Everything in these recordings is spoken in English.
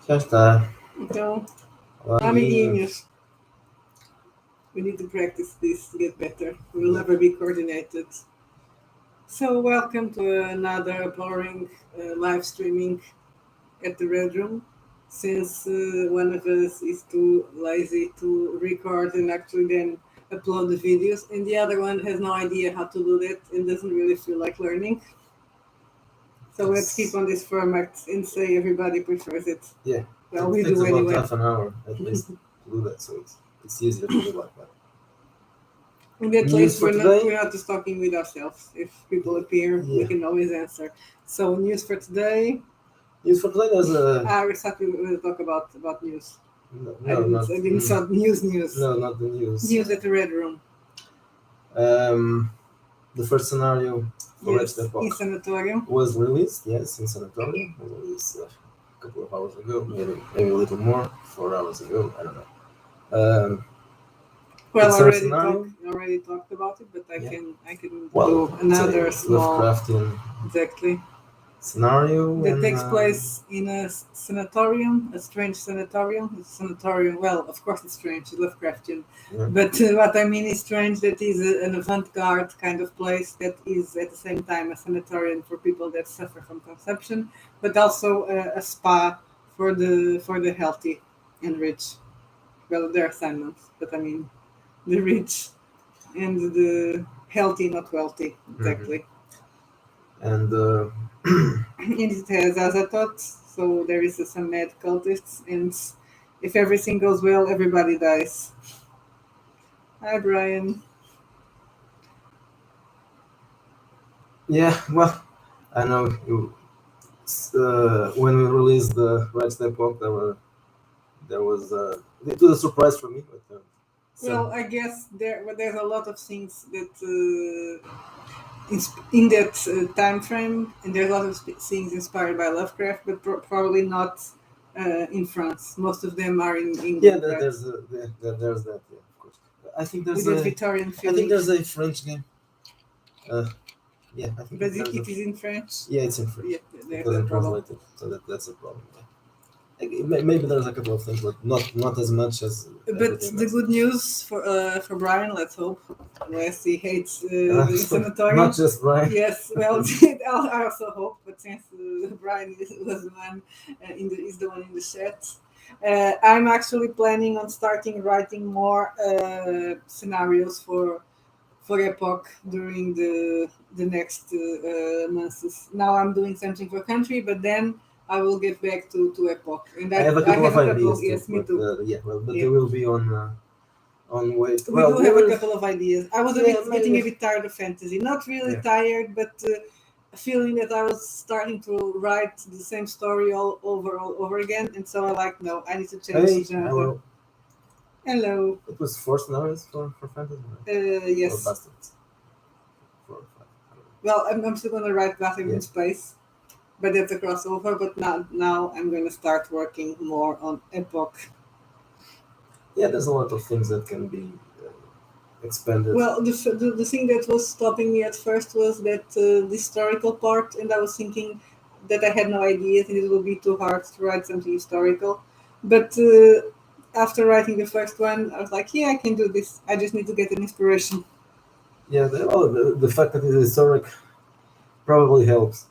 Já está. Então, Olá, amiguinhos, we need to practice this to get better. We will never be coordinated. So, welcome to another boring live streaming at the Red Room. Since one of us is too lazy to record and actually then upload the videos, and the other one has no idea how to do that and doesn't really feel like learning. So let's keep on this format and say everybody prefers it. Yeah. Well, it we takes do about anyway. half an hour at least to do that, so it's easier to do like that. And at News least for we're today? not just talking with ourselves. If people appear, we Yeah. can always answer. So news for today. News for today, there's a... We thought we were going to talk about news. No, I didn't saw news. No, not the news. News at the Red Room. The first scenario for Yes, Wretched Époque in sanatorium. was released, yes, in sanatorium. It was released a couple of hours ago, maybe a little more, 4 hours ago, I don't know. Well, It's already talked about it, but I can do another small Lovecraftian exactly scenario that and, takes place in a sanatorium, a strange sanatorium. It's a sanatorium. Well, of course, it's strange. It's Lovecraftian. yeah. But what I mean is strange. That is an avant-garde kind of place that is at the same time a sanatorium for people that suffer from consumption, but also a spa for the healthy and rich. Well, there are Simons, but I mean the rich and the healthy, not wealthy, exactly. And And it has Azathoth, so there is some mad cultists, and if everything goes well, everybody dies. Hi, Brian. yeah, well, I know when we released the Wretched Époque, there was it was a surprise for me. But, Well, I guess there's a lot of things that in that time frame, and there's a lot of things inspired by Lovecraft, but probably not in France. Most of them are in England. yeah, Right? there's that. Yeah, of course. I think there's With that Victorian I feeling. think there's a French game. Yeah, I think But it is in French. Yeah, it's in French. Yeah, It wasn't translated, so that's a problem. Yeah. Maybe there's a couple of things, but not as much as. But the good news for Brian, let's hope, unless he hates the sanatorium. Not just Brian. Yes, well, I also hope. But since Brian was the one is the one in the chat, I'm actually planning on starting writing more scenarios for Epoch during the next months. Now I'm doing something for country, but then I will get back to Epoch. And I have a couple of ideas. Yes, me too. They will be on wait. We do have a couple of ideas. I was getting a bit tired of fantasy. Not really tired, but feeling that I was starting to write the same story all over again. And so I I need to change the genre. Hello. It was 4 scenarios for fantasy. Yes. Or Bastards. 4 or 5. Well, I'm still going to write Bastard in Space, but that's a crossover. But now I'm going to start working more on Epoch. Yeah, there's a lot of things that can be expanded. Well, the thing that was stopping me at first was that the historical part, and I was thinking that I had no ideas and it would be too hard to write something historical. But after writing the first one, I was like, yeah, I can do this. I just need to get an inspiration. Yeah, the fact that it's historic probably helps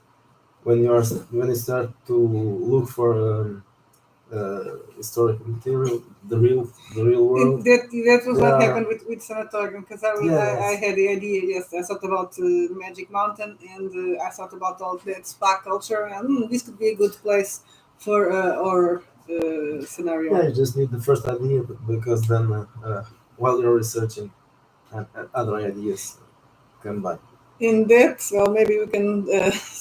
when you start to look for historical material, the real world. That was what happened with Sanatorium, because I had the idea. Yes, I thought about Magic Mountain, and I thought about all that spa culture, and this could be a good place for our scenario. Yeah, you just need the first idea, because then while you're researching, other ideas come by. In that, well, maybe we can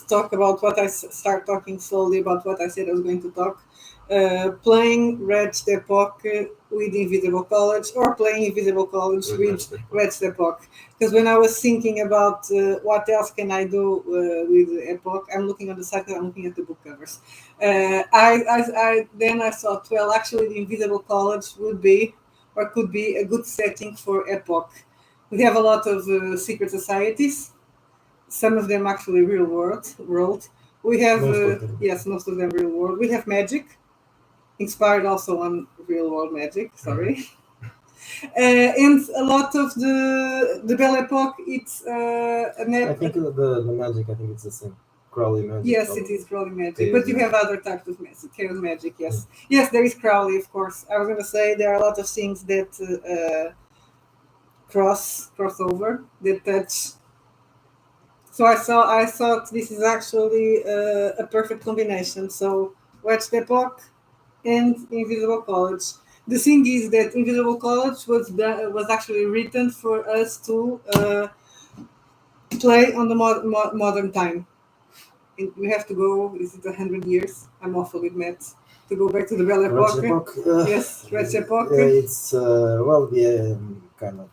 talk about what I start talking slowly about what I said I was going to talk. Playing Wretched Époque with Invisible College, or playing Invisible College with Wretched Époque. Because when I was thinking about what else can I do with Époque, I'm looking on the site and I'm looking at the book covers. Then I thought, well, actually, the Invisible College would be, or could be, a good setting for Époque. We have a lot of secret societies. Some of them actually real world. We have most of them real world. We have magic. inspired also on real world magic. Sorry. And a lot of the Belle Époque, it's I think the magic, I think it's the same. Crowley magic. yes, probably. it is Crowley magic, Chaos but you magic. have other types of magic, chaos magic. Yes, yes, there is Crowley, of course. I was going to say there are a lot of things that crossover that touch. So I thought this is actually a perfect combination. So Wretched Époque and Invisible College. The thing is that Invisible College was actually written for us to play on the modern time. And we have to go. Is it 100 years? I'm awful with maths. To go back to the Belle Wretched Époque. Époque, Yes, Wretched Époque. it's well, yeah, kind of.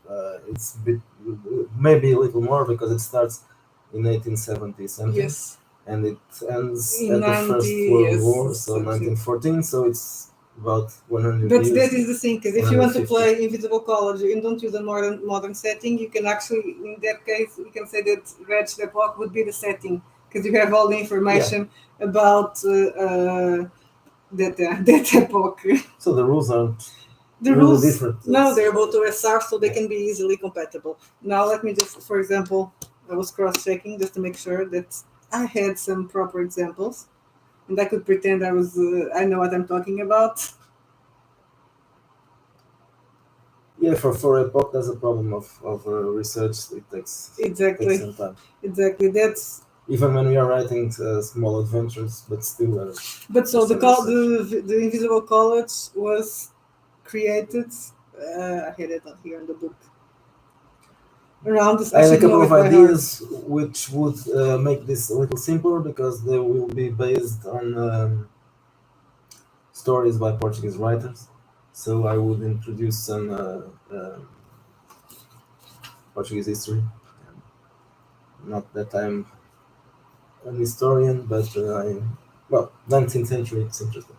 It's a bit, maybe a little more because it starts in 1870 something, Yes, and it ends in at the First 90, World yes, War, so something. 1914. So it's about 100 But years. that is the thing, because if you want to 150. play Invisible College and don't use a modern setting, you can actually, in that case, we can say that Wretched Époque would be the setting, because you have all the information about that epoch. So the rules aren't The really rules, different. no, they're both OSR, so they can be easily compatible. Now, let me just, for example, I was cross-checking just to make sure that I had some proper examples, and I could pretend I know what I'm talking about. Yeah, for Epoch, there's a problem of research. It takes Exactly, some time. exactly. That's Even when we are writing small adventures, but still. but so Some the Invisible College was created. I had it here in the book. Around this, I had a should know couple it of by heart. ideas which would make this a little simpler because they will be based on stories by Portuguese writers. So I would introduce some Portuguese history. Not that I'm an historian, but 19th century, it's interesting.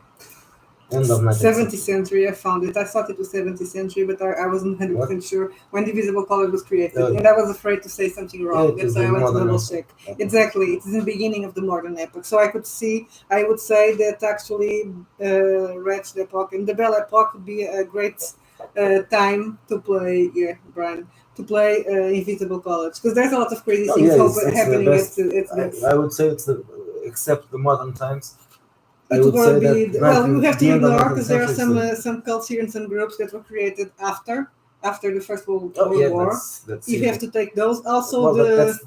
End of 19th 70th century, I found it. I thought it was 70th century, but I wasn't 100% sure when the Invisible College was created. And I was afraid to say something wrong. That's why I went to double check. Exactly. It is in the beginning of the modern epoch. So I would say that actually Wretched Époque and the Belle Époque would be a great time to play, Brian, to play Invisible College. Because there's a lot of crazy things happening at I would say it's except the modern times. It will be you have to ignore because there are some cults here and some groups that were created after the First World War. You have to take those. Also,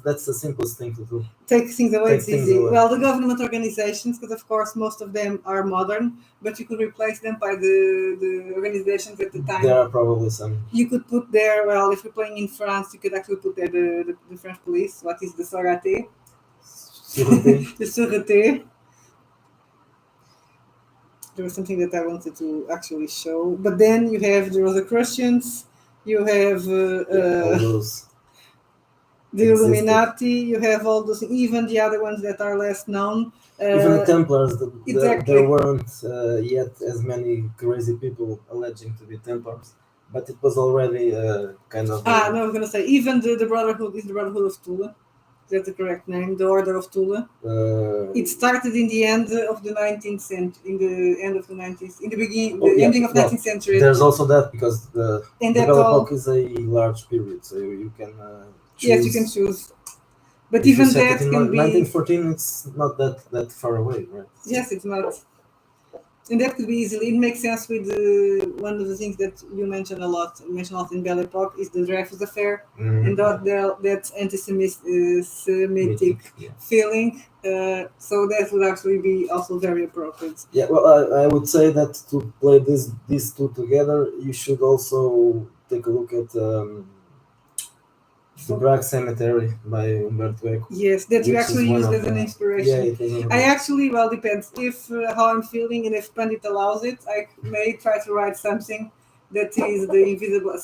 that's the simplest thing to do. Take things away. It's easy. Well, the government organizations, because of course most of them are modern, but you could replace them by the organizations at the time. There are probably some. You could put there. Well, if you're playing in France, you could actually put there the French police. What is the Sûreté? The Sûreté. There was something that I wanted to actually show, but then you have the Rosicrucians, you have the Illuminati, you have all those, even the other ones that are less known. Even the Templars, exactly. There weren't yet as many crazy people alleging to be Templars, but it was already kind of. No, I was going to say, even the Brotherhood is the Brotherhood of Tula. That's the correct name, the Order of Tula. It started in the end of the 19th century, in the ending of 19th century. There's also that because the Belle Époque is a large period, so you can choose. Yes, you can choose. But even that can be 1914. It's not that far away, right? Yes, it's not. And that could be easily. It makes sense with one of the things that you mentioned a lot. You mentioned a lot in Belle Époque is the Dreyfus affair, and that anti-Semitic feeling. So that would actually be also very appropriate. Yeah, well, I would say that to play these two together, you should also take a look at The Black Cemetery by Umberto Eco. Yes, that you actually used as an inspiration. Yeah, I actually, depends if how I'm feeling and if Pandit allows it, I may try to write something that is the invisible,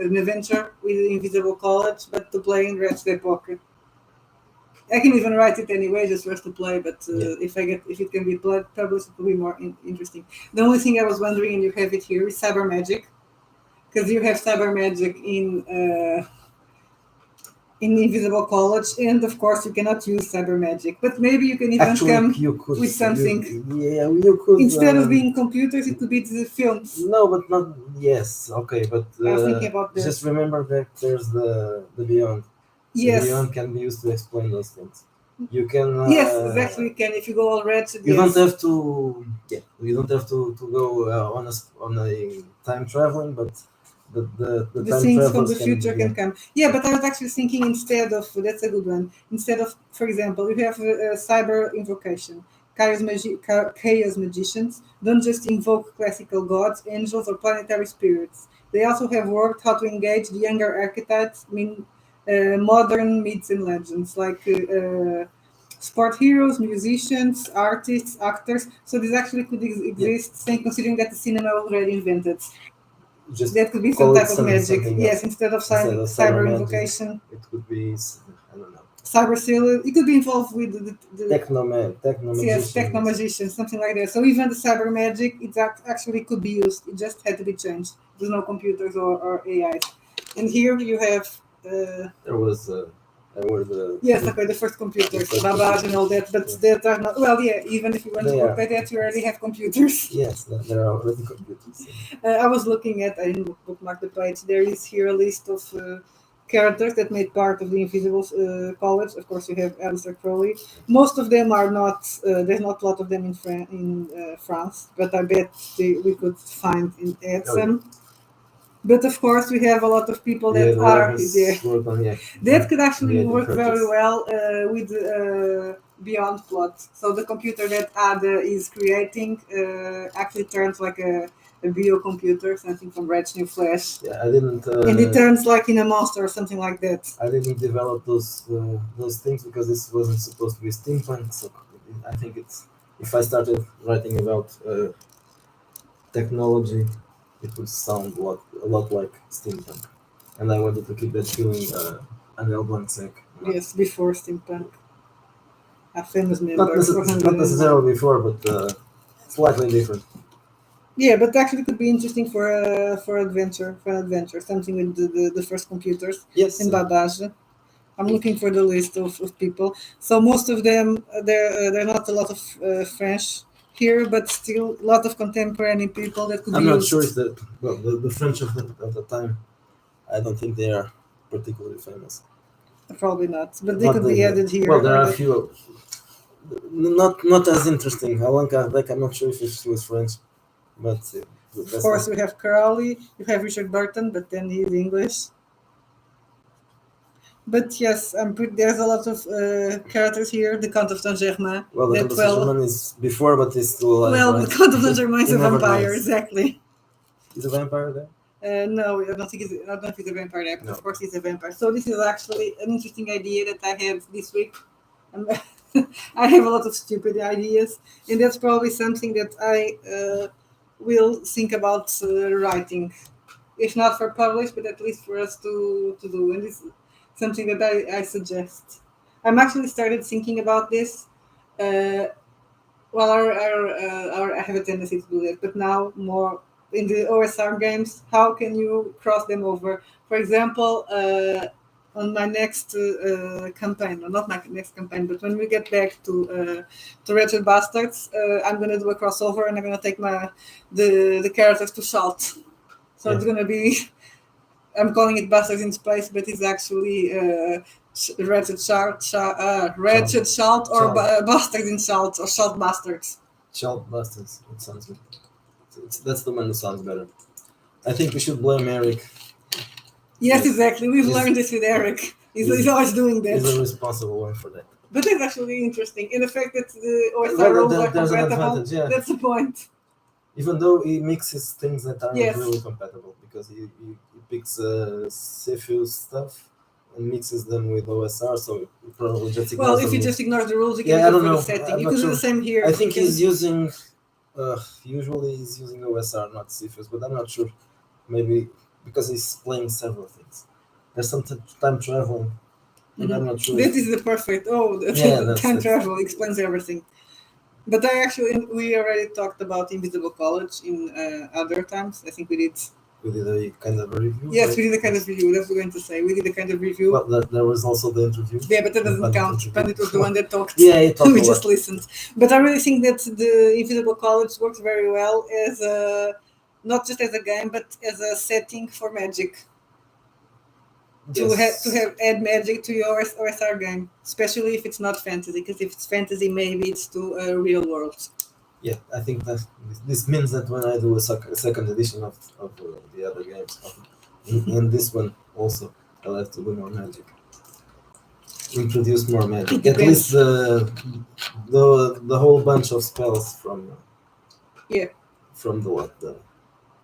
an adventure with the Invisible College, but to play in Wretched Époque. I can even write it anyway, just for us to play. But if it can be published, it will be more interesting. The only thing I was wondering, and you have it here, is cyber magic, because you have cyber magic in in Invisible College, and of course you cannot use cyber magic, but maybe you can even Actually, come you could. with something. You could. Instead of being computers, it could be the films. No, but not. Yes, okay, but I was thinking about that. just remember that there's the beyond. The Yes. beyond can be used to explain those things. You can. Yes, exactly. You can if you go all wretched. You yes. don't have to. Yeah, you don't have to go on a time traveling, but the The time things from travels the future yeah. can come. Yeah, but I was actually thinking instead of that's a good one. Instead of, for example, you have a cyber invocation. Chaos magicians don't just invoke classical gods, angels, or planetary spirits. They also have worked how to engage the younger archetypes in modern myths and legends, like sport heroes, musicians, artists, actors. So this actually could exist, considering that the cinema already invented. Just that could be some type of magic. Yes, instead of cyber invocation, it could be I don't know. Cyber seal. It could be involved with the techno yes, techno magician, something like that. So even the cyber magic, it actually could be used. It just had to be changed. There's no computers or AIs. And here you have. There was. Were the yes, okay, the first computers, Babbage and all that, but that are not. Well, yeah, even if you want to work by that, you already have computers. Yes, there are already computers. I was looking at. I didn't bookmark the page. There is here a list of characters that made part of the Invisible College. Of course, you have Alistair Crowley. Most of them are not. There's not a lot of them in France, but I bet we could find add some. But of course, we have a lot of people that are there. That could actually work very well with Beyond plot. So the computer that Ada is creating actually turns like a bio computer, something from Wretched New Flash. Yeah, I didn't. And it turns like in a monster or something like that. I didn't develop those things because this wasn't supposed to be steampunk. So I think it's if I started writing about technology, it would sound a lot like steampunk, and I wanted to keep that feeling an blank sec. Yes, before steampunk. A famous member. Not necessarily before, but slightly different. Yeah, but actually could be interesting for adventure, something with the first computers. Yes. In Babbage. I'm looking for the list of people. So most of them, there are not a lot of French here, but still a lot of contemporary people that could I'm be not used. sure if the French of the time, I don't think they are particularly famous. Probably not, but they could be added here. Well, there are a few, not as interesting. Alanka, like I'm not sure if she was French, but of course we have Crowley, you have Richard Burton, but then he's English. But yes, there's a lot of characters here. The Count of Saint Germain. Well, the Count of Saint Germain is before, but he's still alive. Well, right? The Count of Saint Germain is a vampire, exactly. Is a vampire there? No, I don't think I don't know if he's a vampire there, but of course he's a vampire. So this is actually an interesting idea that I had this week. I have a lot of stupid ideas, and that's probably something that I will think about writing, if not for publish, but at least for us to do. And this is something that I suggest. I'm actually started thinking about this. Well, I have a tendency to do that, but now more in the OSR games. How can you cross them over? For example, on my next campaign, or not my next campaign, but when we get back to Wretched Bastards, I'm going to do a crossover, and I'm going to take the characters to Salt. So it's going to be, I'm calling it Bastards in Space, but it's actually Wretched Salt or Bastards in Salt, or Salt Bastards. Salt Bastards, it sounds good. That's the one that sounds better. I think we should blame Eric. Yes, exactly. We've learned this with Eric. He's always doing that. He's the responsible one for that. But that's actually interesting. And the fact that the OSR rules are compatible, that's the point. Even though he mixes things that aren't really compatible, because he picks Cepheus stuff and mixes them with OSR, so he probably just ignores Well, if you just ignore the rules, you can go for the setting. You could do the same here. I think he's using... usually he's using OSR, not Cepheus, but I'm not sure. Maybe because he's playing several things. There's some time traveling, and I'm not sure. That is the perfect. Time travel explains everything. But we already talked about Invisible College in other times. I think we did we did a kind of a review. Yes, right? we did a kind of review. That's what I'm going to say. We did a kind of review. Well, there was also the interview. Yeah, but that the doesn't Pandit count. interview. Pandit was the one that talked. Yeah, he talked we a just lot. listened. But I really think that the Invisible College works very well as a, not just as a game, but as a setting for magic. To have add magic to your OSR game, especially if it's not fantasy. Because if it's fantasy, maybe it's to a real world. Yeah, I think that this means that when I do a second edition of the other games, and this one also, I'll have to do more magic. Introduce more magic. At least the whole bunch of spells from from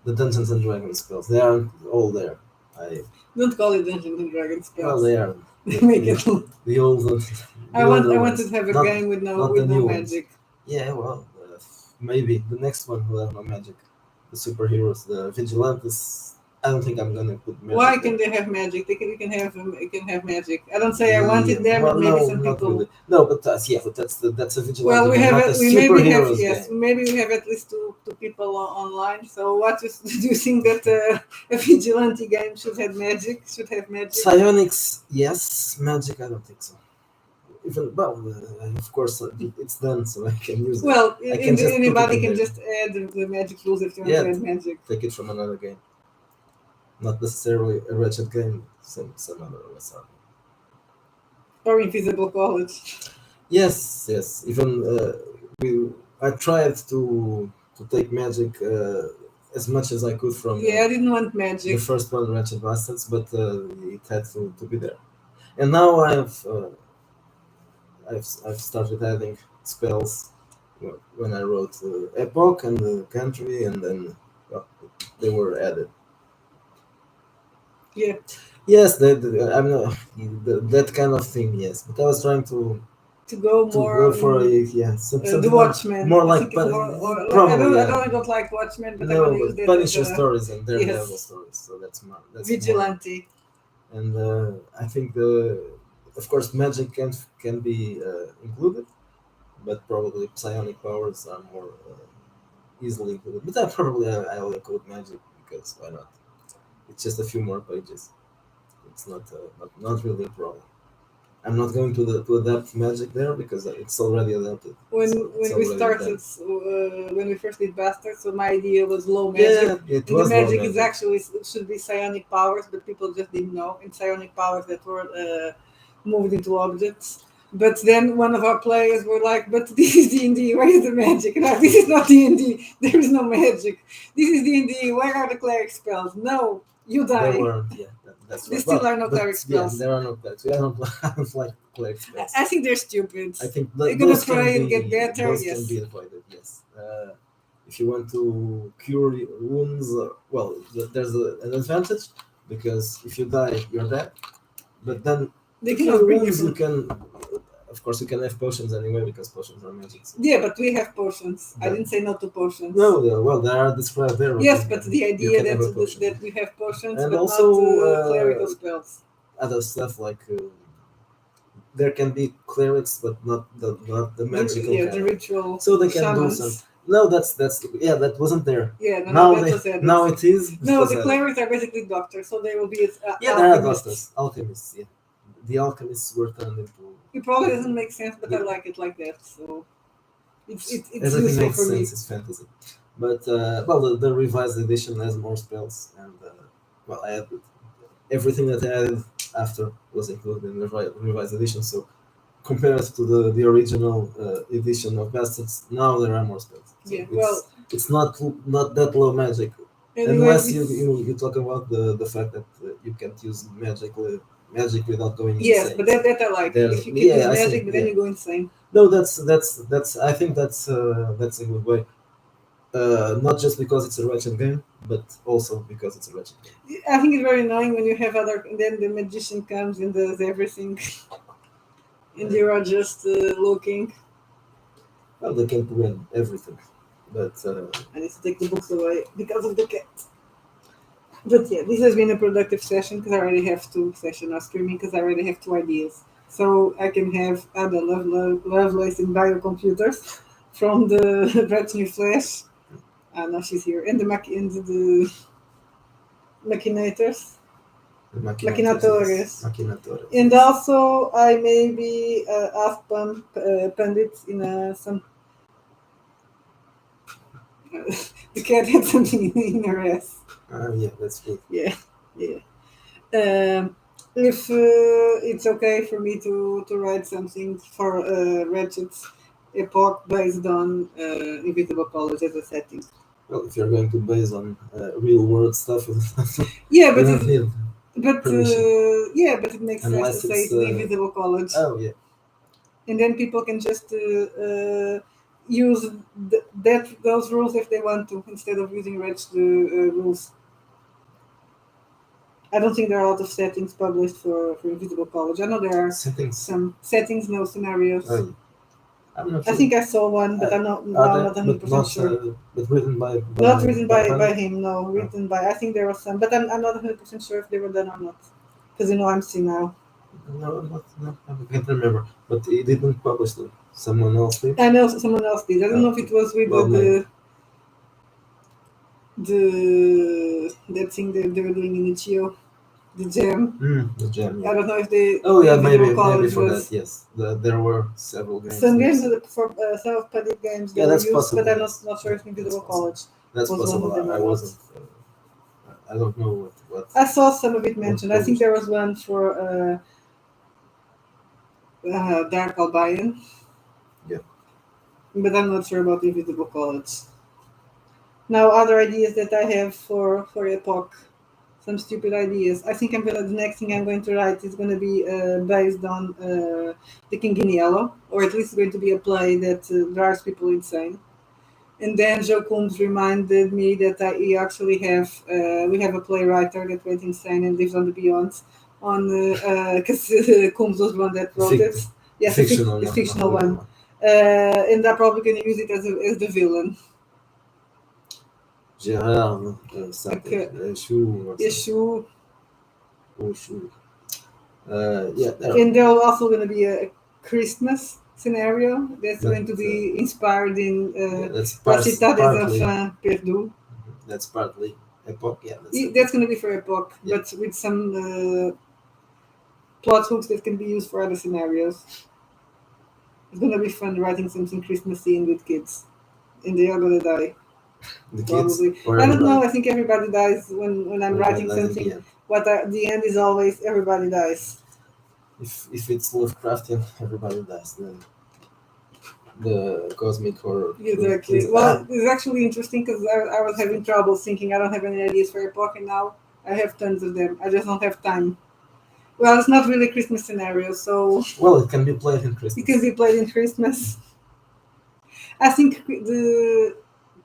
the Dungeons and Dragons spells. They aren't all there. I don't call it Dungeons and Dragons spells. Well, they are. Make it. The old. I wanted to have a game with no magic. Yeah, well, maybe the next one will have no magic. The superheroes, the vigilantes. I don't think I'm gonna put magic. Why can they have magic? You can have magic. I don't say I want it there, but maybe some people. Really. No, but that's a vigilante. Well, we maybe have game. Maybe we have at least two people online. So what do you think that a vigilante game should have magic? Psionics, yes. Magic, I don't think so. Even of course, it's done, so I can use it. Well, anybody can just add the magic rules if you want to add magic. Take it from another game. Not necessarily a Wretched game, some other OSR. Or Invisible College. Yes. Even I tried to take magic as much as I could from. I didn't want magic. The first one, Wretched Bastards, but it had to be there. And now I've started adding spells when I wrote Epoch and the country, and then they were added. Yeah. Yes, I'm not that kind of thing. Yes, but I was trying to go for the Watchmen. More like probably. I don't like Watchmen, but I want to use that Punisher stories and Daredevil stories. So that's vigilante. More. And I think of course magic can be included, but probably psionic powers are more easily included. But I'll include magic because why not? It's just a few more pages. It's not really a problem. I'm not going to adapt magic there because it's already adapted. When we first did Bastards, so my idea was low magic. Yeah, the magic is actually should be psionic powers, but people just didn't know. And psionic powers that were moved into objects. But then one of our players were like, "But this is D&D. Where is the magic?" And this is not D&D. There is no magic. This is D&D. Where are the cleric spells? No. You die. There weren't, that's right. There still are no cleric spells. Yeah, there are no cleric spells. I don't like cleric spells. I think they're stupid. I think they're going to try and get better. Those can be avoided, yes. If you want to cure wounds, there's an advantage because if you die, you're dead. But then they cure wounds, you can... Of course, you can have potions anyway because potions are magic. So. Yeah, but we have potions. I didn't say no to potions. No, they are described there. Yes, but the idea that we have potions, and but also not clerical spells. Other stuff like there can be clerics, but not the magical. The ritual. So they can shamans. do some. No, that wasn't there. Yeah, now it is. No, the clerics are basically doctors, so they will be. There are doctors, alchemists. Yeah, the alchemists were turned into. It probably doesn't make sense, but I like it like that. So it's everything useful makes for sense. me. It's fantasy, but the revised edition has more spells, and I added everything that I added after was included in the revised edition. So compared to the original edition of Bastards, now there are more spells. So it's not that low magic, unless you talk about the fact that you can't use magic without going insane. Yes, but that I like. If you can use magic, but then you go insane. No, that's. I think that's a good way. Not just because it's a Wretched game, but also because it's a Wretched game. I think it's very annoying when you have and then the magician comes and does everything, and you are just looking. Well, they can do everything, but I need to take the books away because of the cat. But yeah, this has been a productive session because I already have 2 sessions of streaming because I already have 2 ideas. So I can have Ada Lovelace in biocomputers from the Brett New Flash. Now she's here. And the machinators, Machinatores. machinatores. Machinatores. And also, I maybe ask pundits in some. The cat had something in her ass. Yeah, that's good. Yeah, yeah. If it's okay for me to write something for Wretched Époque based on Invisible College as a setting. Well, if you're going to base on real world stuff, Yeah, but you don't need. permission. but it makes sense Unless to say it's, it's the Invisible College, Oh yeah, and then people can just use those rules if they want to, instead of using Wretched rules. I don't think there are a lot of settings published for Invisible College. I know there are settings. some settings, no scenarios. Oh, yeah. I'm not I sure. think I saw one, but I'm not now I'm not 100% sure. But written by Not written by Pundit? him, no. Written by, I think there was some, but I'm not 100% sure if they were done or not. Because I'm C now. No, no, I can't remember. But he didn't publish them. Someone else did. I know someone else did. I don't know if it was with Well, that thing that they were doing in Ichio, the jam. The jam. Yeah. I don't know if they. Oh yeah, Invisible maybe College for was- that. Yes, there were several games. Some games for some of Pundit games Yeah, they were that's used, possible, but I'm yes. not sure if Invisible That's possible. College. That's was one possible. of them or I not. wasn't. I don't know what. I saw some of it mentioned. I think published. there was one for Dark Albion. Yeah. But I'm not sure about Invisible College. Now, other ideas that I have for Epoch, some stupid ideas. I think the next thing I'm going to write is going to be based on the King in Yellow, or at least going to be a play that drives people insane. And then Joe Coombs reminded me that we actually have a playwright that went insane and lives on the Beyond, on because Coombs was one that wrote it. Yes, fictional, the not fictional real one. And I'm probably going to use it as the villain. Gerard, something. Okay. Shu or Issue. something. Shu. Yeah. And there's also going to be a Christmas scenario that's going to be inspired in That's La Citade des partly. Enfants Perdus. That's partly Epoch. Yeah. That's going to be for Epoch, Yeah. but with some plot hooks that can be used for other scenarios. It's going to be fun writing something Christmassy and with kids. And they are going to die. The kids. Probably. Or I don't know. everybody? I think everybody dies when I'm writing Everybody dies at something. the end. The end is always everybody dies. If it's Lovecraftian, everybody dies. Then the cosmic horror. Exactly. Well, it's actually interesting because I was having trouble thinking I don't have any ideas for Epoch, and now I have tons of them. I just don't have time. Well, it's not really a Christmas scenario, so Well, it can be played in Christmas. it can be played in Christmas. I think the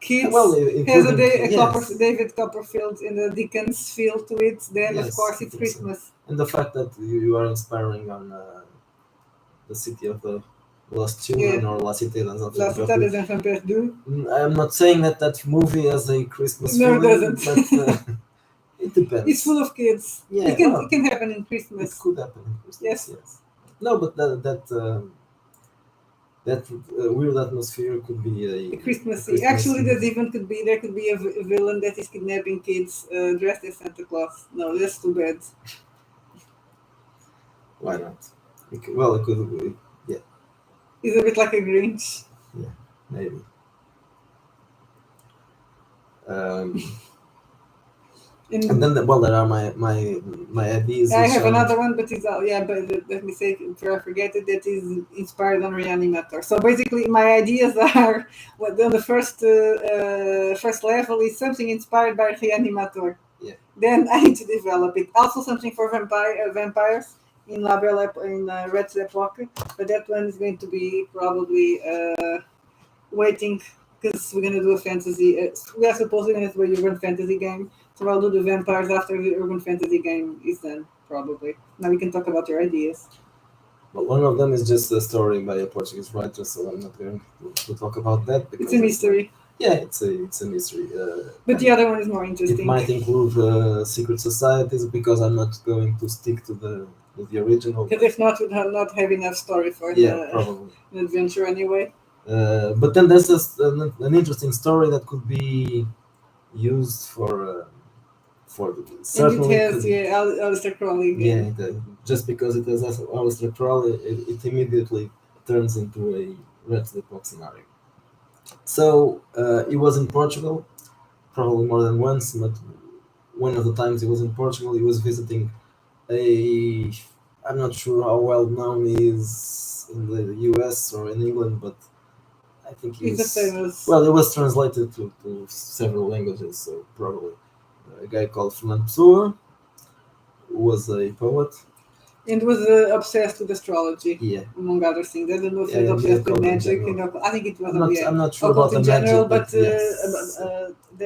kids has a David Copperfield and a Dickens feel to it. Then of Yes, course I it's think Christmas. And the fact that you are inspiring on the city of the lost children or La Cité des Enfants La Citade Perdus. des Enfants Perdus. I'm not saying that movie has a Christmas No, it feeling, doesn't. but it depends. It's full of kids. Yeah, it can happen in Christmas. It could happen in Christmas. Yes. No, but that weird atmosphere could be a Christmassy. Actually, there could be a villain that is kidnapping kids dressed as Santa Claus. No, that's too bad. Why not? It could. Yeah. It's a bit like a Grinch. Yeah, maybe. And then, there are my ideas. I have another one, but it's but let me say before I forget it. That is inspired on Reanimator. So basically, my ideas are on the first level is something inspired by Reanimator. Yeah. Then I need to develop it. Also, something for vampires in La Belle in Wretched Époque, but that one is going to be probably waiting because we're gonna do a fantasy. We are supposedly gonna do a urban fantasy game. So I'll do the vampires after the urban fantasy game is done, probably. Now we can talk about your ideas. Well, one of them is just a story by a Portuguese writer, so I'm not going to talk about that. Because it's a mystery. It's a mystery. But the other one is more interesting. It might include secret societies because I'm not going to stick to the original. Because if not, we'd not have enough story for probably an adventure anyway. But then there's an interesting story that could be used for for And it certainly has could. Alistair Crowley again. Yeah, just because it has Alistair Crowley, it immediately turns into a Wretched Époque scenario. So he was in Portugal, probably more than once, but one of the times he was in Portugal, he was visiting a. I'm not sure how well known he is in the US or in England, but I think He's a famous. well, it was translated to several languages, so probably a guy called Fernando Pessoa, who was a poet. And was obsessed with astrology, Yeah, among other things. I don't know if he yeah, was and the obsessed with occult in magic. general. I think it was I'm not sure occult about the in general, magic, but yes.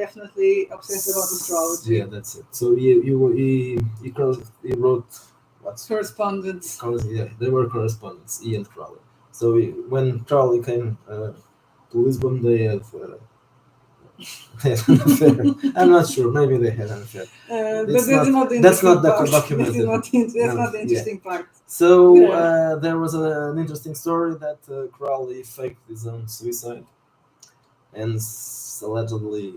definitely obsessed about astrology. Yeah, that's it. So he wrote what's Correspondence. yeah, they were correspondents, he and Crowley. So when Crowley came to Lisbon, they had they had an affair. I'm not sure. Maybe they had an affair. But It's that's not the that's interesting not the part. documented. That's No, not the yeah. interesting part. So Yeah. there was an interesting story that Crowley faked his own suicide, and allegedly.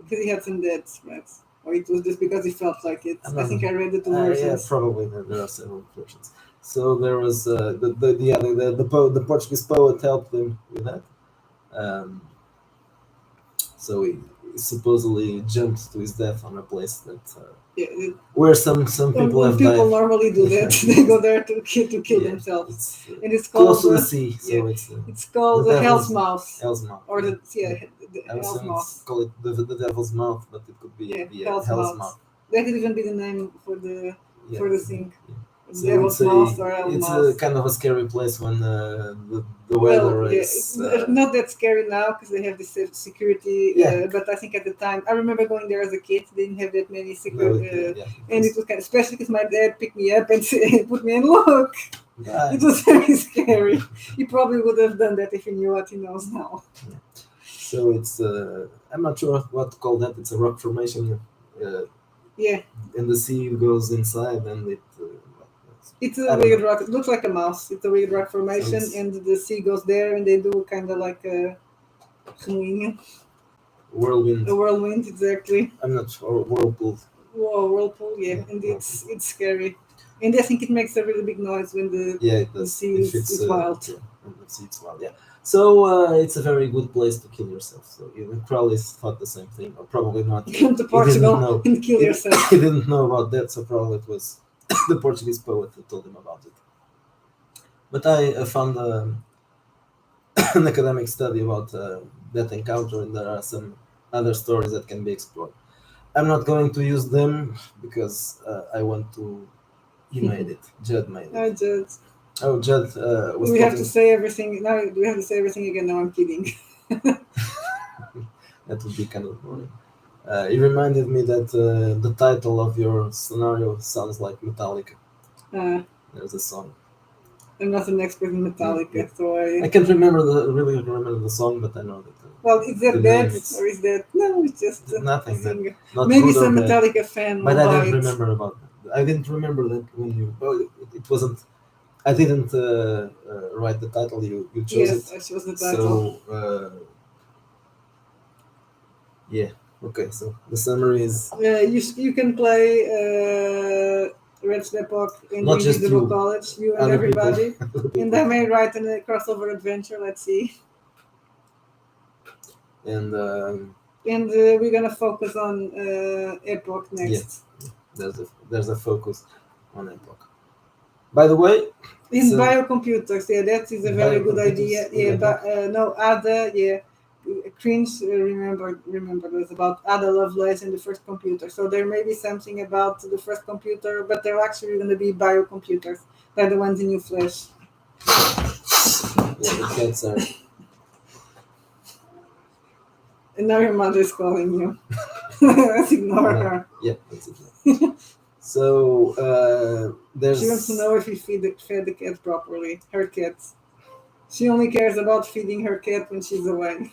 Because he had some debts, right? Or it was just because he felt like it. I'm I not- think I read the two Yeah, versions. probably there are several versions. So there was the Portuguese poet helped him with that. Um, so he supposedly jumped to his death on a place that Yeah, where some people when have people died. normally do that, they go there to kill Yeah, themselves. It's And it's called close to the sea, so yeah, it's called the the Hell's devil's Mouth, Hell's Mouth. or the I was Hell's going Mouth. to call it the devil's mouth, but it could be Hell's Mouth. That could even be the name for the thing. Yeah. So Devil's Mouth or Hell's it's Mouth. a kind of a scary place when the weather is it's not that scary now because they have this security. Yeah. But I think at the time, I remember going there as a kid. They didn't have that many secret. And it was kind of, especially because my dad picked me up and put me in. Look, it was very scary. He probably would have done that if he knew what he knows now. So it's I'm not sure what to call that. It's a rock formation. Yeah. And the sea goes inside, and it. It's a weird rock. It looks like a mouse. It's a weird rock formation, and the sea goes there, and they do kind of like a whirlwind. A whirlwind, exactly. I'm not sure. Whirlpool. Whoa, whirlpool, yeah. And it's scary. And I think it makes a really big noise when the sea is wild. Yeah, when the sea is wild, yeah. So it's a very good place to kill yourself. So Crowley thought the same thing, or probably not. Come to Portugal and kill yourself. He didn't know about that, so probably it was the Portuguese poet who told him about it. But I found an academic study about that encounter, and there are some other stories that can be explored. I'm not going to use them because I want to. He made it. Judd made it. Hi, Judd. Oh, Judd was. We have to say everything now. Do we have to say everything again? No, I'm kidding. That would be kind of boring. It reminded me that the title of your scenario sounds like Metallica. There's a song. I'm not an expert in Metallica, so I can't really remember the song, but I know that. Well, is that bad or is that no? It's just nothing. Not maybe some Metallica fan. But I didn't remember about that. I didn't remember that when you. Well, it wasn't. I didn't write the title. You chose it. Yes, I chose the title. So yeah. Okay. So the summary is. You can play Wretched Époque in Not just Invisible you. College. You and Other everybody. people. And I may write a crossover adventure. Let's see. And we're gonna focus on Epoch next. Yeah. There's a focus on Epoch. By the way, in biocomputers, yeah, that is a very good idea. Yeah, but no, Ada, yeah, Cringe remember this about Ada Lovelace and the first computer. So there may be something about the first computer, but they're actually going to be biocomputers. They're the ones in your flesh. Yeah, the cats are. And now your mother is calling you. Let's ignore her. Yeah, that's it. So there's. She wants to know if you fed the cat properly. Her cat. She only cares about feeding her cat when she's away.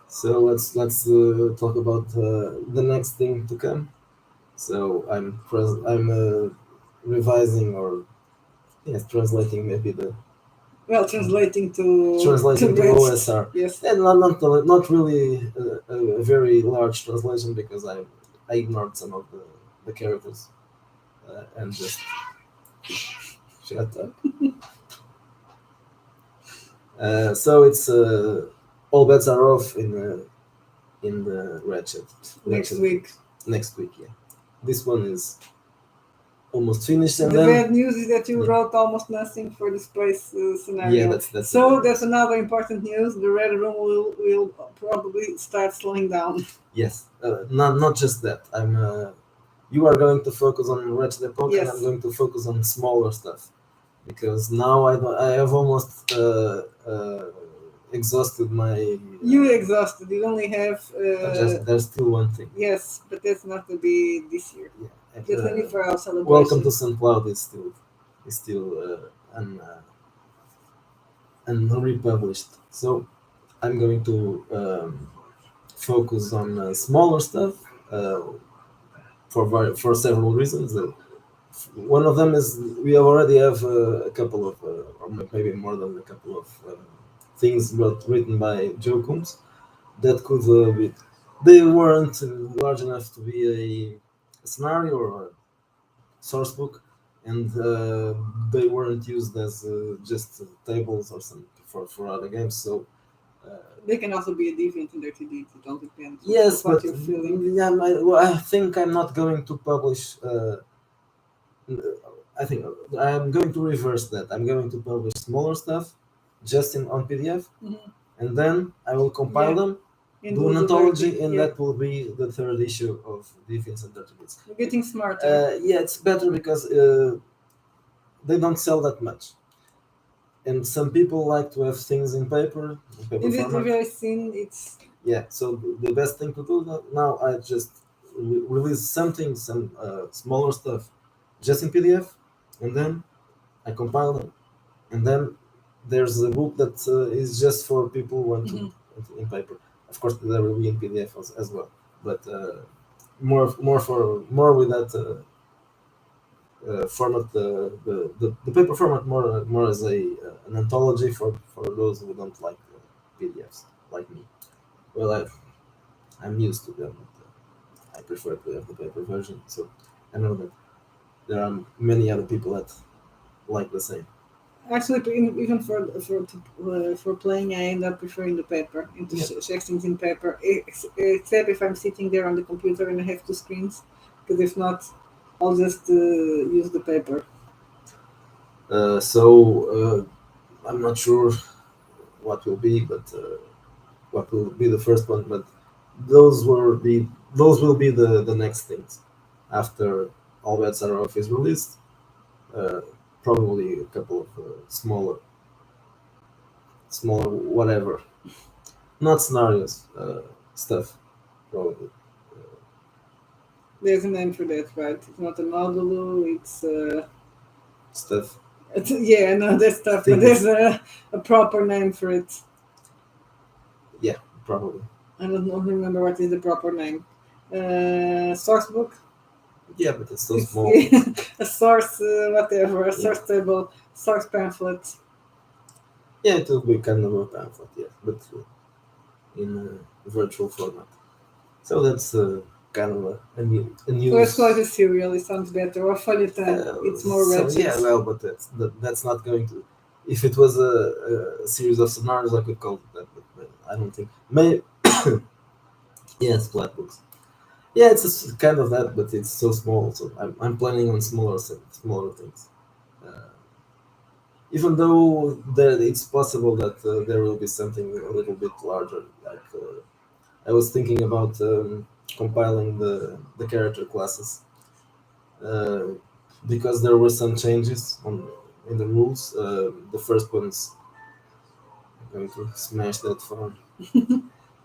So let's talk about the next thing to come. So I'm revising or translating maybe the. Well, translating to OSR. Yes. And not really a very large translation because I ignored some of the characters and just shut up. So it's all bets are off in the Next week. next week. Yeah, this one is almost finished, and The then bad news is that you Yeah. wrote almost nothing for the space scenario. yeah, that's So that's another important news. The Red Room will probably start slowing down. yes. Not just that. I'm. You are going to focus on Wretched Époque, and Yes. I'm going to focus on smaller stuff because now I have almost exhausted my. You exhausted. You only have. There's still one thing. Yes, but that's not to be this year. Yeah. That's only for our celebration. Welcome to St. Cloud is still unrepublished. So I'm going to focus on smaller stuff for several reasons. One of them is we already have a couple of, or maybe more than a couple of things written by Joe Coombs that could be. They weren't large enough to be a scenario or a source book, and they weren't used as just tables or something for other games. So they can also be a deviant in their TD. It all depends. yes, on what but you're feeling. yeah, I think I'm not going to publish. I think I'm going to reverse that. I'm going to publish smaller stuff, just on PDF, and then I will compile them, do an anthology, and that will be the third issue of Deviants and Dirty Bits. You're getting smarter. Yeah, it's better because they don't sell that much, and some people like to have things in paper In very thin, it's yeah. So the best thing to do now, I just release some smaller stuff, just in PDF, and then I compile them, and then there's a book that is just for people who want to in paper. Of course, there will be in PDF as well, but more with that format, the paper format more as an anthology for those who don't like PDFs like me. Well, I'm used to them. But, I prefer to have the paper version, so I know that there are many other people that like the same. Actually, even for playing, I end up preferring the paper and to check things in paper. Except if I'm sitting there on the computer and I have two screens, because if not, I'll just use the paper. So I'm not sure what will be, but what will be the first one. But those will be the next things after All Bets Are Off is released. Probably a couple of smaller whatever, not scenarios, stuff probably. There's a name for that, right? It's not a modulo, it's stuff. Yeah, no, that's stuff, but there's a proper name for it. Yeah, probably. I don't remember what is the proper name. Source book? Yeah, but it's so small. A source, whatever, a source table, source pamphlet. Yeah, it will be kind of a pamphlet, yes, but in a virtual format. So that's kind of a new. Let's call it a serial. It sounds better. Or feuilleton. It's more wretched. Yeah, well, but that's not going to. If it was a series of scenarios, I could call it that, but I don't think. Maybe. Yes, flat books. Yeah, it's kind of that, but it's so small. So I'm planning on smaller things. Even though it's possible that there will be something a little bit larger. Like I was thinking about compiling the character classes because there were some changes in the rules. The first ones. I'm going to smash that phone.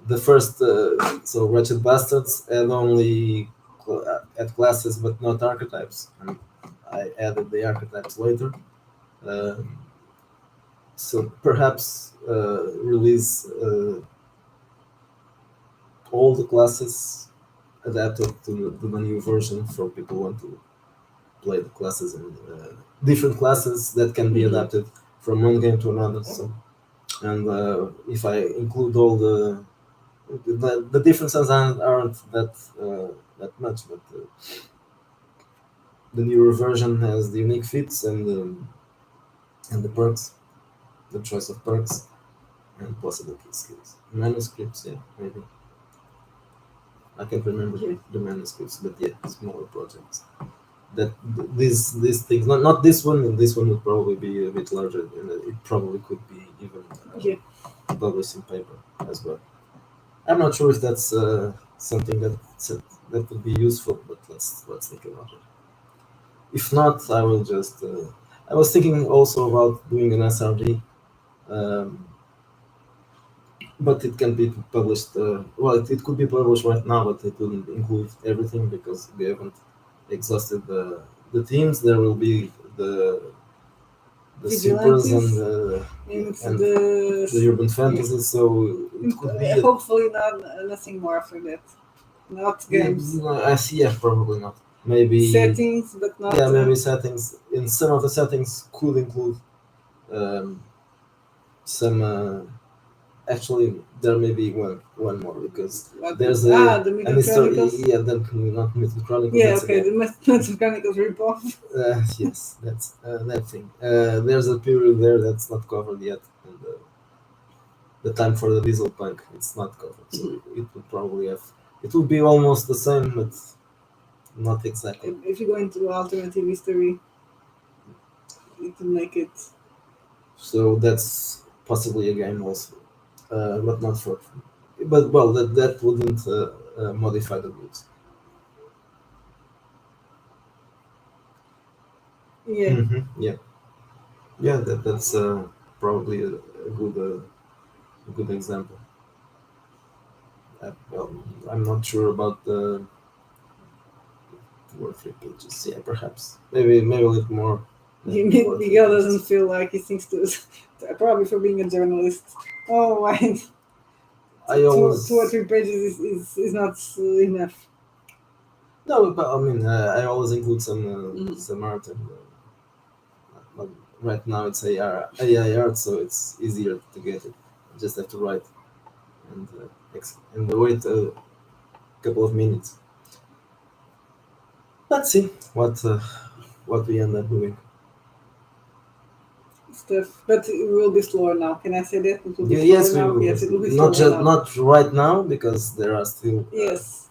The first, so Wretched Bastards had only had classes but not archetypes, and I added the archetypes later. So perhaps release all the classes adapted to the new version for people who want to play the classes and different classes that can be adapted from one game to another. So, and if I include all the differences aren't that that much, but the newer version has the unique feats and the perks, the choice of perks and possible key skills. Manuscripts, yeah, maybe. I can't remember Yeah. the manuscripts, but yeah, smaller projects. That these things, not this one. And this one would probably be a bit larger, and it probably could be even Yeah. published in paper as well. I'm not sure if that's something that would be useful, but let's think about it. If not, I will just. I was thinking also about doing an SRD, um, but it can be published. Well, it could be published right now, but it wouldn't include everything because we haven't exhausted the themes. There will be the supers Vigilantes and and the the urban fantasies. So it could be. hopefully not nothing more after that. Not Yeah, games. no, I see. Yeah, probably not. Maybe. Settings, but not. Yeah, maybe settings. In some of the settings could include um, some. Actually, there may be one more because there's The an Mythic history. Chronicles. Yeah, then not Mythic Chronicles. Yeah, That's okay, again. the Mythic Chronicles ripoff. Yes, that's that thing. There's a period there that's not covered yet, and the time for the diesel punk it's not covered, so it would probably have. It would be almost the same, but not exactly. If you go into alternative history, it will make it. So that's possibly a game also, but not for. But well, that wouldn't modify the rules. Yeah. Yeah, yeah. That's probably a good example. Well, I'm not sure about the 2 or 3 pages. Yeah, perhaps maybe a little more. Than 2 or 3 Miguel doesn't pages. feel like he thinks to. Probably for being a journalist. Oh, why? I Two or always 3 pages is not enough. no, but I mean I always include some art and. But right now it's AI art, so it's easier to get it. You just have to write and wait a couple of minutes. Let's see what we end up doing. Stuff, but it will be slower now. Can I say that it will be slower Yes, we now? will. Yes, it will be Not slower just now. not right now because there are still. Yes,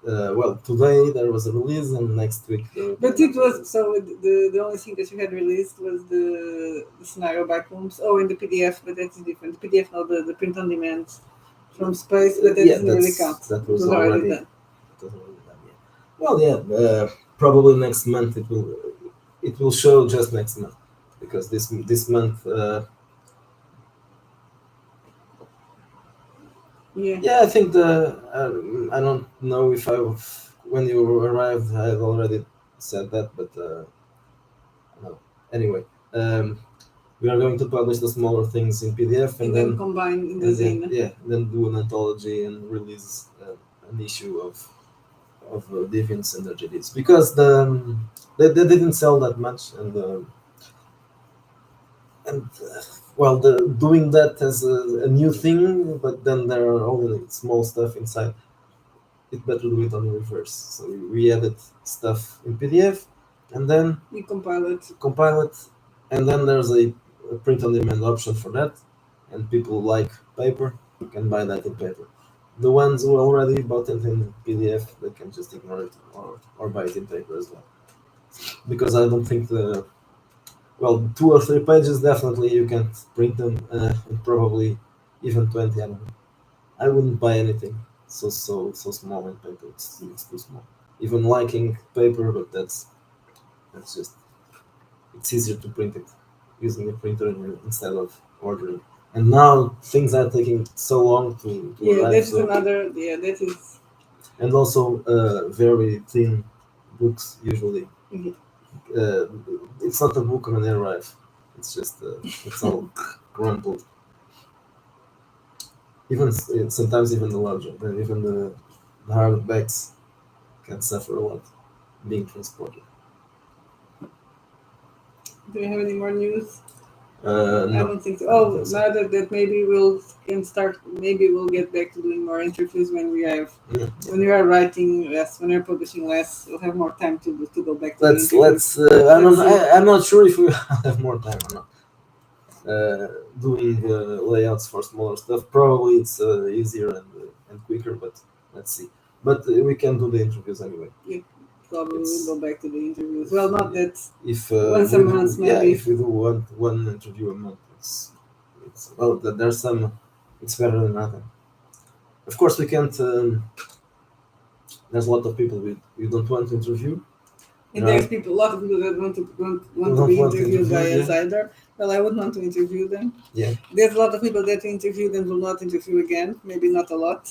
Well, today there was a release, and next week there will be but it another was release. so the only thing that you had released was the scenario by Coombs. Oh, in the PDF, but that is different. The PDF, no, the print on demand from space, but that Yeah, doesn't really count. that It was was already already. done. That was already done, yeah. Well, yeah, probably next month it will show just next month because this month. Yeah. Yeah, I think I don't know if when you arrived I had already said that, but no. Anyway, um, we are going to publish the smaller things in PDF And then combine in the zine. then do an anthology and release an issue of Deviants and RGDs because they didn't sell that much and well doing that as a new thing, but then there are only small stuff inside. It better do it on reverse. So we edit stuff in PDF and then You compile it. compile it, and then there's a print on demand option for that. And people like paper can buy that in paper. The ones who already bought it in PDF, they can just ignore it or buy it in paper as well. Because I don't think 2 or 3 pages definitely you can't print them, and probably even 20. I don't know. I wouldn't buy anything so small in paper. It's too small. Even liking paper, but that's just it's easier to print it using a printer instead of ordering. And now things are taking so long to Yeah, arrive. that is So another. Yeah, that is. and also very thin books usually. Mhm. Uh, it's not a book when they arrive. It's just it's all crumpled. Even sometimes even the larger, even the hardbacks can suffer a lot being transported. Do you have any more news? I No, don't think so. I don't Oh, think so. now that maybe we'll can start. Maybe we'll get back to doing more interviews when we have Yeah. when we are writing less, when we're publishing less. We'll have more time to go back to the Let's interviews. let's. I'm Let's not, see. I'm not sure if we have more time or not. Doing layouts for smaller stuff probably it's easier and quicker, but let's see. But we can do the interviews anyway. Yeah, probably we'll It's go back to the interviews. Well, not that if once a we do, month, yeah, maybe. if we do one interview a month, it's well, there's some, it's better than nothing. Of course, we can't. There's a lot of people we don't want to interview. And There are there's people, a lot of people that want to don't be want to interviewed by interview. us either. Well, I would want to interview them. Yeah, There's a lot of people that interviewed and will not interview again. Maybe not a lot,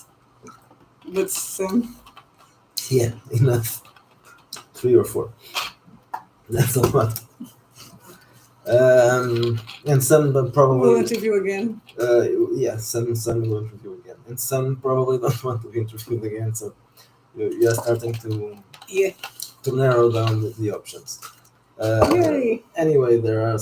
but some. yeah, enough. 3 or 4. That's a lot. And some Will probably, interview again. yeah, some will interview again, and some probably don't want to be interviewed again. So you're starting Yeah. to narrow down the options. Yay. Anyway, there are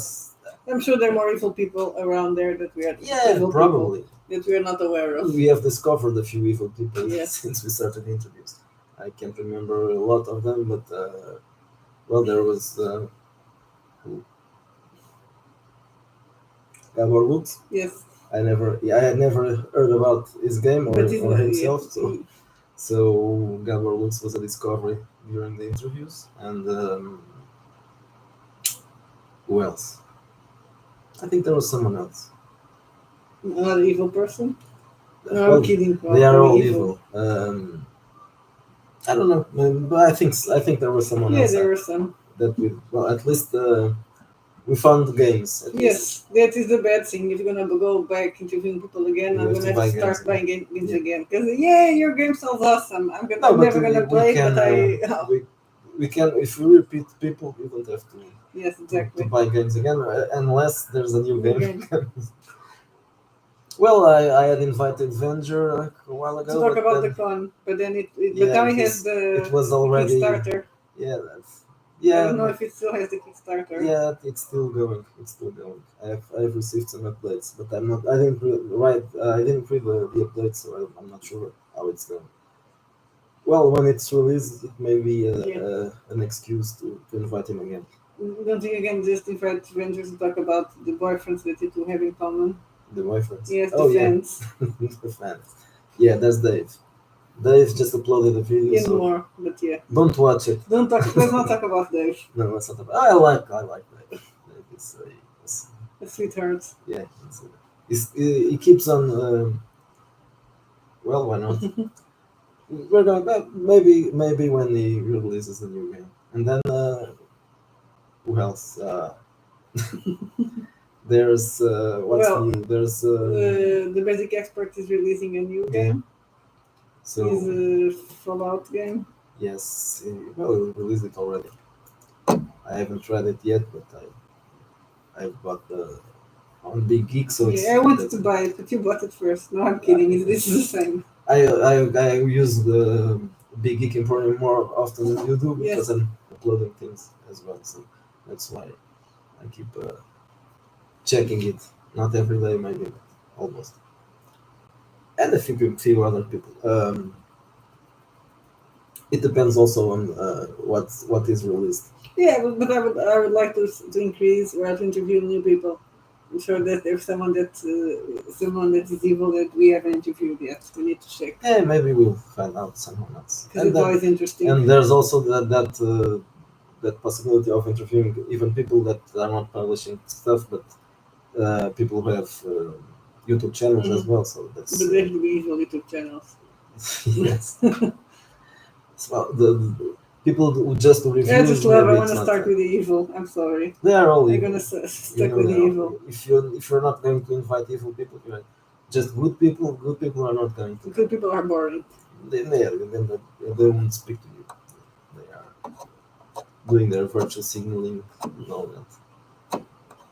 I'm sure there are more evil people around there that we are yeah, evil probably people that we are not aware of. we have discovered a few evil people Yes. since we started interviews. I can't remember a lot of them, but well, there was Gabor Lutz. Yes. I had never heard about his game But he's or not. himself, Yeah. so Gabor Lutz was a discovery during the interviews, and who else? I think there was someone else. Another evil person. No, Well, I'm kidding. they are all evil. evil. I don't know, but I think there was someone Yeah, else there were some. that we well at least we found games. At least. Yes, that is the bad thing. If you're gonna go back interviewing people again, You I'm have gonna to have buy to start games buying games Yeah. again. Because yeah, your game sounds awesome. No, I'm but never gonna play, we can, but I. we can if we repeat people, you don't have Yes, to exactly. buy games again unless there's a new New game. Well, I had invited Venger like a while To ago. talk but about then, the con, but then but yeah, now it has it was already Kickstarter. yeah that's I yeah don't know but- if it still has the Kickstarter. yeah it's still going. It's still going. I've received some updates, but I'm not. I didn't read I didn't read the updates, so I'm not sure how it's going. Well, when it's released, it may be an excuse to invite him again. Don't you again just invite strangers to talk about the boyfriends that you two have in common? The boyfriends. Yes, the Oh yeah, fans. the fans. Yeah, that's Dave. Dave just uploaded the video, And so more, but yeah. don't watch it. Don't talk. Let's not talk about Dave. No, that's not. I like Dave. Dave is A sweetheart. yeah. He keeps on. Well, why not? We're gonna maybe when he releases the new game, and then who else? There's what's Well, new? There's The Basic Expert is releasing a new game. so It's a Fallout game. yes, well, he released it already. I haven't tried it yet, but I've got the on Big Geek, so it's, Yeah, I wanted to buy it, but you bought it first. No, I'm kidding. This is the same. I use the Big Geek Emporium more often than you do because Yes. I'm uploading things as well, so that's why I keep checking it. Not every day, maybe, but almost. And I think a few other people. It depends also on what is released. Yeah, but I would like to increase or to interview new people. I'm sure that there's someone that is evil that we haven't interviewed yet. We need to check Yeah, maybe we'll find out someone else. because it's always interesting. And there's also that possibility of interviewing even people that are not publishing stuff, but people who have YouTube channels as well. So that's But there should be evil YouTube channels. yes. So the people who just do reviews. I just love. I maybe want it's to not start that. with the evil. I'm sorry. They are all I'm evil. gonna You stuck know with they the are. evil. If you're not going to invite evil people, you're just good people. Good people are not going to. Good people are boring. They won't speak to you. They are doing their virtual signaling and all that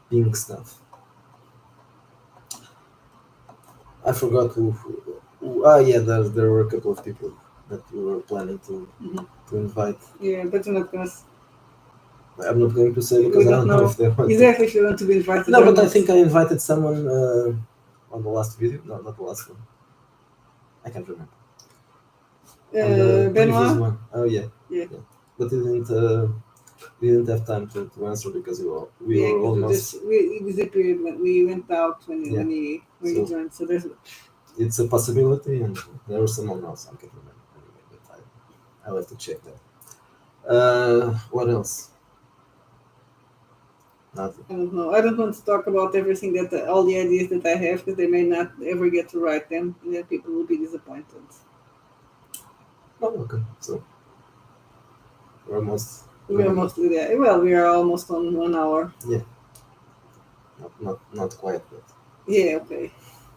pink stuff. I forgot who yeah, there were a couple of people that we were planning to invite. Yeah, but you're not gonna. I'm not going to say because We I don't don't know know if they want to. exactly if you want to be invited. No, or but I not. think I invited someone on the last video. No, not the last one. I can't remember. On the previous Benoit. one. Oh yeah. Yeah. But we didn't have time to answer because we Yeah, were because almost. it was a period when we went out when Yeah. when you joined. So there's It's a possibility, and there was someone else. I can't remember anyway, but I'll have to check that. What else? Nothing. I don't know. I don't want to talk about everything all the ideas that I have because they may not ever get to write them, and then people will be disappointed. Oh, okay. So we're almost. We're almost there. Well, we are almost on 1 hour. Yeah. Not quite, but Yeah, okay.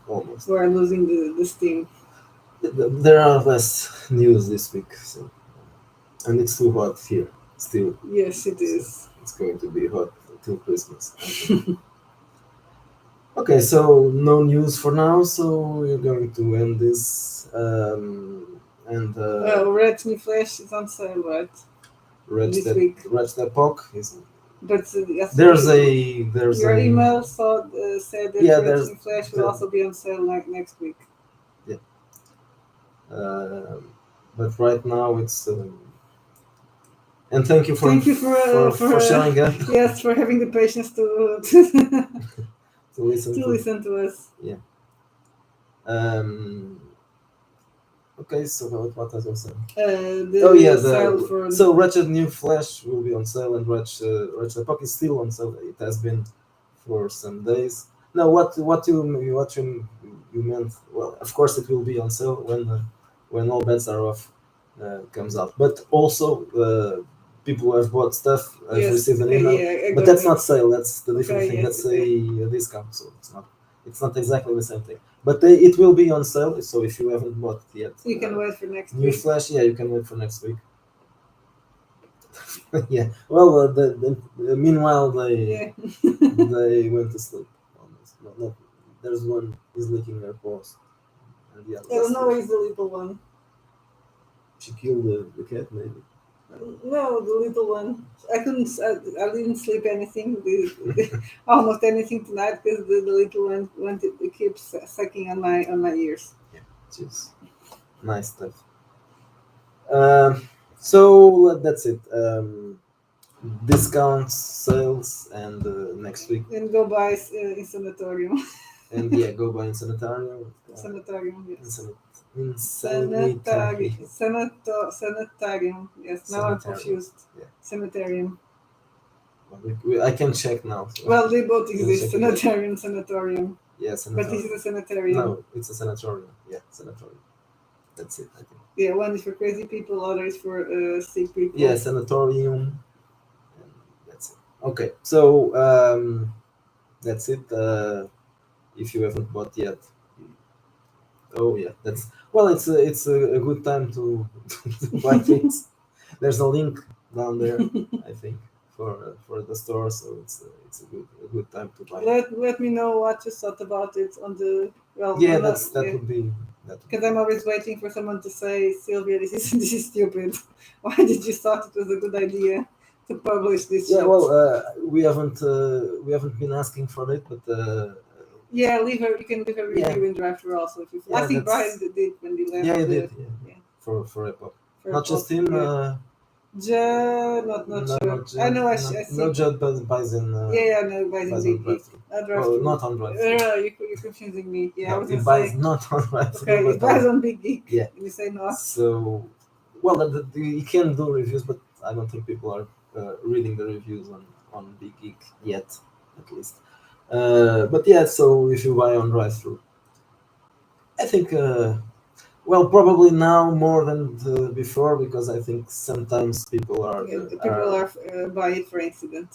almost. We're losing the steam. There are less news this week, so and it's too hot here still. Yes, it is. So it's going to be hot until Christmas. Okay, so no news for now. So we're going to end this. And Red New Flash is on sale, right? This week. Wretched Époque is. But yes, There's your a email said that Red New Flash will also be on sale next week. Yeah. But right now it's. And thank you for showing up. Yes, for having the patience to listen to us. Yeah. Okay, so what was I saying? So Wretched New Flash will be on sale, and Wretched Époque is still on sale. It has been for some days. Now, what you meant? Well, of course, it will be on sale when all bets are off comes out. But also, people who have bought stuff have received an email. But that's not sale. That's the different thing. That's a discount. So it's not exactly the same thing. But it will be on sale. So if you haven't bought it yet, you can wait for next New week. Flash. Yeah, you can wait for next week. Yeah. Well, meanwhile they went to sleep almost. No, there's one is licking her paws, and the other. I don't know. He's the little one. She killed the cat, maybe. No, the little one. I didn't sleep anything, almost anything tonight because the little one wanted to keep sucking on my ears. Yeah, just nice stuff. So that's it. Discounts, sales, and next week. And go buy in sanatorium. And yeah, go buy in sanatorium. Sanatorium, yes. Sanitarium. Sanitarium, yes. Now I'm confused. Yeah. Sanitarium. I can check now. So well, they both exist. Sanitarium, sanatorium. Yeah, sanatorium. But this is a sanitarium. No, it's a sanatorium. Yeah, sanatorium. That's it, I think. Yeah, one is for crazy people, other is for sick people. Yeah, sanatorium. And that's it. Okay, so that's it. If you haven't bought yet. Oh yeah, it's a good time to buy things. There's a link down there, I think, for the store, so it's a good time to buy. Let me know what you thought about it on the Yeah, would be that. Because I'm always waiting for someone to say, Sylvia, this is stupid. Why did you thought it was a good idea to publish this? Yeah, well, we haven't been asking for it, but. Yeah, you can leave a review in Drive-Thru also. If you, I think Brian did when he left. Yeah, he did. Yeah. For Époque. Not just him. Joe, not sure. I know. I see. No, Joe buys in. No, buys in Big Geek. Not on Drive-Thru. No, you're confusing me. Yeah, no, he buys not on Drive-Thru. Okay, he buys on Big Geek. Yeah. You say not. So, well, you can do reviews, but I don't think people are reading the reviews on Big Geek yet, at least. But yeah, so if you buy on Drive-Thru, I think, well, probably now more than before, because I think sometimes people are buy it for accident,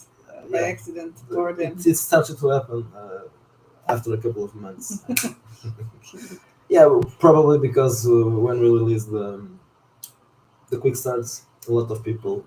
by accident, or them. It started to happen after a couple of months. Yeah, probably because when we released the quick starts, a lot of people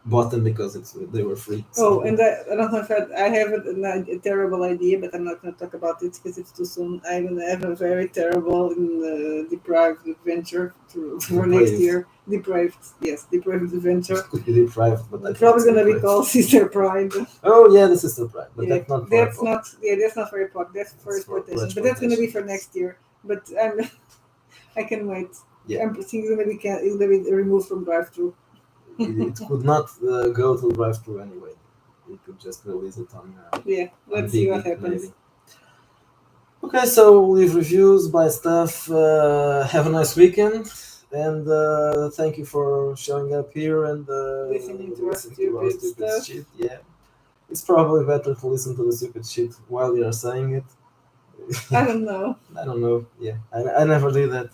bought them because they were free. Oh, and I don't know if I have a terrible idea, but I'm not going to talk about it because it's too soon. I'm going to have a very terrible and deprived adventure for next Depraved. year. Deprived, yes, deprived adventure. It could be deprived, but I It's think probably it's going to be depraved. called Sister Pride. Oh yeah, the Sister Pride, but Yeah, that's not for that's Apple. not. Yeah, that's not for epoch. That's for It's for exploitation. But that's going to be for exploitation. next year. But I can wait. Yeah. I'm thinking it's going to be removed from drive-thru. It could not go to drive-thru anyway. You could just release it on. Yeah, on let's see what Biggie, happens. maybe. Okay, so leave reviews, buy stuff. Have a nice weekend, and thank you for showing up here and Listening to our stupid stupid stuff. shit. Yeah, it's probably better to listen to the stupid shit while you're saying it. I don't know. I don't know. Yeah, I never did that.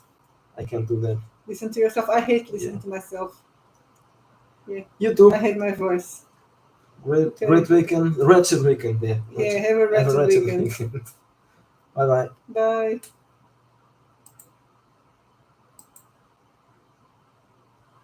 I can't do that. Listen to yourself. I hate listening to myself. You too. I hate my voice. Great weekend. Wretched weekend. Yeah. Yeah, have a wretched weekend. Bye bye. Bye.